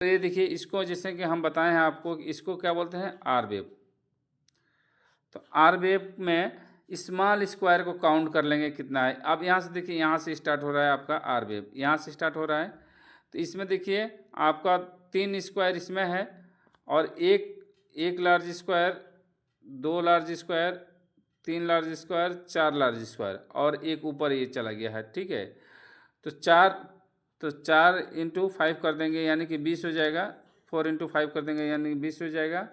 तो ये देखिए, इसको जैसे कि हम बताए हैं आपको, इसको क्या बोलते हैं, आर वेव। तो आर वेव में स्मॉल स्क्वायर को काउंट कर लेंगे कितना है। अब यहाँ से देखिए, यहाँ से स्टार्ट हो रहा है आपका आर वेव, यहाँ से स्टार्ट हो रहा है। तो इसमें देखिए आपका 3 स्क्वायर इसमें है, और एक large square, 2 large square, 3 large square, 4 large square, और एक ऊपर ये चला गया है। ठीक है, तो 4 इंटू 5 कर देंगे यानी कि 20 हो जाएगा। 4 इंटू 5 कर देंगे यानी कि 20 हो जाएगा।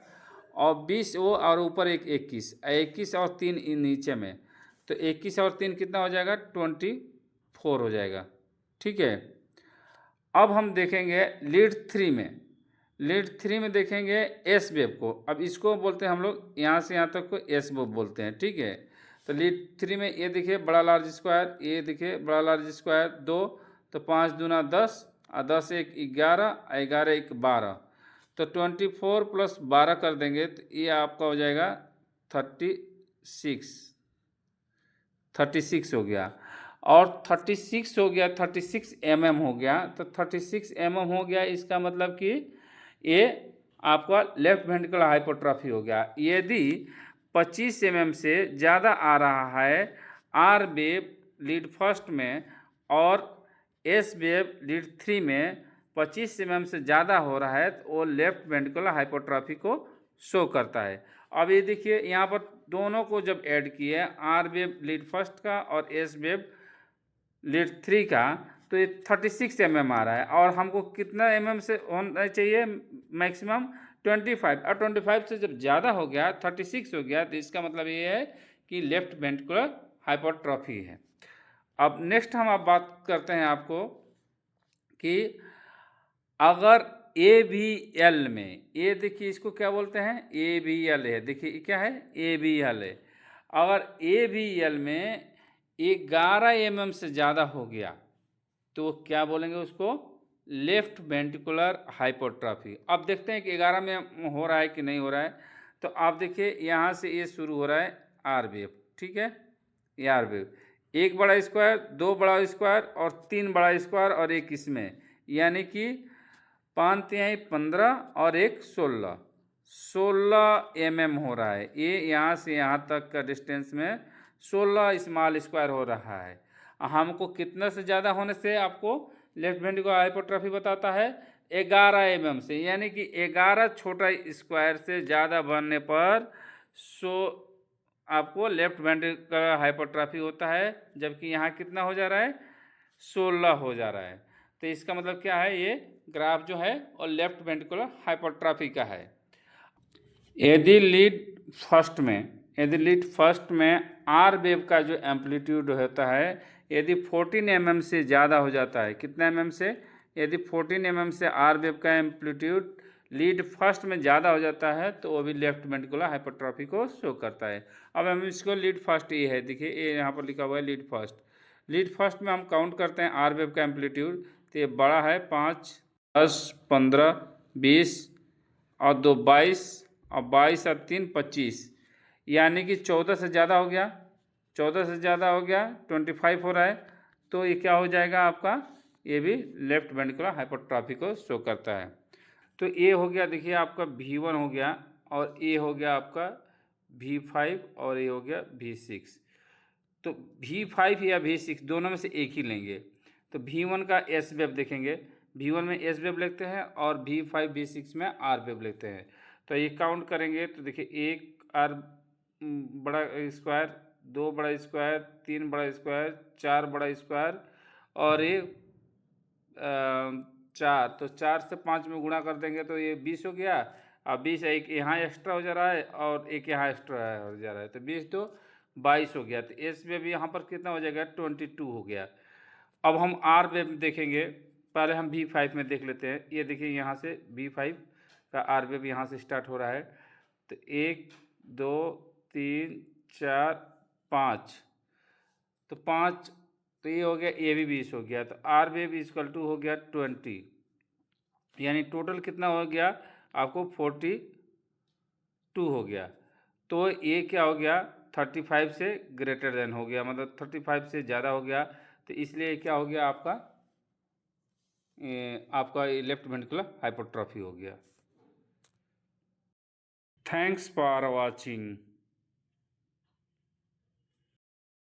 और 20 वो, और ऊपर एक 21 और 3 नीचे में, तो 21 और 3 कितना हो जाएगा, 24 हो जाएगा। ठीक है, अब हम देखेंगे लीड थ्री में देखेंगे एस वेव को। अब इसको बोलते हैं हम लोग, यहाँ से यहाँ तक को एस वेव बोलते हैं। ठीक है, तो लीड थ्री में ये देखिए बड़ा लार्ज स्क्वायर, ये देखिए बड़ा लार्ज स्क्वायर 2, तो 5 दूना 10, और 10 एक 11, 11 एक 12, तो 24 प्लस 12 कर देंगे तो ये आपका हो जाएगा 36 हो गया। और 36 हो गया, 36 mm हो गया। तो 36 mm हो गया, इसका मतलब कि ये आपका लेफ्ट वेंट्रिकुलर हाइपोट्रोफी हो गया। यदि 25 mm से ज़्यादा आ रहा है आर वेव लीड फर्स्ट में, और एस वेव लीड थ्री में 25 mm से ज़्यादा हो रहा है, तो वो लेफ्ट वेंट्रिकुलर हाइपोट्रोफी को शो करता है। अब ये देखिए, यहाँ पर दोनों को जब ऐड किए, आर वेव लीड फर्स्ट का और एस वेव लीड थ्री का, तो ये 36 mm आ रहा है। और हमको कितना mm से होना चाहिए, मैक्सिमम 25। और 25 से जब ज़्यादा हो गया, 36 हो गया, तो इसका मतलब ये है कि लेफ्ट वेंट्रिकुलर हाइपोट्रोफी है। अब नेक्स्ट हम आप बात करते हैं आपको कि अगर ए बी एल में, ये देखिए इसको क्या बोलते हैं, ए बी एल है। देखिए क्या है, ए बी एल है। अगर ए बी एल में 11 mm से ज़्यादा हो गया, तो क्या बोलेंगे उसको, लेफ्ट वेंट्रिकुलर हाइपोट्रोफी। अब देखते हैं कि 11 में हो रहा है कि नहीं हो रहा है। तो आप देखिए, यहाँ से ये शुरू हो रहा है आर वेव। ठीक है, ये आर वेव, एक बड़ा स्क्वायर, 2 बड़ा स्क्वायर, और 3 बड़ा स्क्वायर, और एक इसमें, यानी कि 5 तिहाई 15 और एक 16 mm हो रहा है। ये यहाँ से यहाँ तक का डिस्टेंस में 16 स्मॉल स्क्वायर हो रहा है। हमको कितना से ज़्यादा होने से आपको लेफ्ट वेंट्रिकुलर हाइपोट्रोफी बताता है, 11 mm से, यानी कि 11 छोटा स्क्वायर से ज़्यादा बनने पर आपको लेफ्ट वेंट्रिकुलर हाइपोट्रोफी होता है। जबकि यहाँ कितना हो जा रहा है, 16 हो जा रहा है। तो इसका मतलब क्या है, ये ग्राफ जो है और लेफ्ट वेंट्रिकुलर हाइपोट्रोफी का है। यदि लीड फर्स्ट में आर वेव का जो एम्पलीट्यूड होता है, यदि 14 mm से ज़्यादा हो जाता है, कितना mm से, यदि 14 mm से आर वेव का एम्पलीट्यूड लीड फर्स्ट में ज़्यादा हो जाता है, तो वो भी लेफ्ट वेंट्रिकुलर हाइपोट्रोफी को शो करता है। अब हम इसको लीड फर्स्ट, ये है देखिए, ये यहाँ पर लिखा हुआ है लीड फर्स्ट में हम काउंट करते हैं आर वेव का एम्पलीट्यूड। तो ये बड़ा है 5, 10, 15, 20, और 2 22, और 22 और 3 25, यानी कि 14 से ज़्यादा हो गया, 25 हो रहा है। तो ये क्या हो जाएगा आपका, ये भी लेफ्ट वेंट्रिकुलर हाइपोट्रोफी को शो करता है। तो ये हो गया देखिए आपका V1 हो गया, और ये हो गया आपका V5, और ये हो गया V6। तो V5 या V6 दोनों में से एक ही लेंगे। तो V1 का एस वेव देखेंगे, V1 में एस वेव लिखते हैं, और V5 V6 में आर वेव लिखते हैं। तो ये काउंट करेंगे तो देखिए, एक आर बड़ा स्क्वायर, 2 बड़ा स्क्वायर, 3 बड़ा स्क्वायर, 4 बड़ा स्क्वायर, और ये 4। तो 4 से 5 में गुणा कर देंगे तो ये 20 हो गया। अब 20 एक यहाँ एक्स्ट्रा हो जा रहा है, और एक यहाँ एक्स्ट्रा हो जा रहा है, तो 20 तो 22 हो गया। तो एस वेव यहाँ पर कितना हो जाएगा, 22 हो गया। अब हम आर वेव देखेंगे, पहले हम V5 में देख लेते हैं। ये देखिए, यहाँ से V5 का आर वेव यहाँ से स्टार्ट हो रहा है। तो 1, 2, 3, 4, 5, तो 5, तो ये हो गया, ये भी 20 हो गया। तो आर वेव इक्वल टू हो गया 20, यानी टोटल कितना हो गया आपको, 42 हो गया। तो ये क्या हो गया, 35 से ग्रेटर देन हो गया, मतलब 35 से ज़्यादा हो गया। तो इसलिए क्या हो गया आपका, आपका लेफ्ट वेंट्रिकुलर हाइपरट्रॉफी हो गया। Thanks for watching.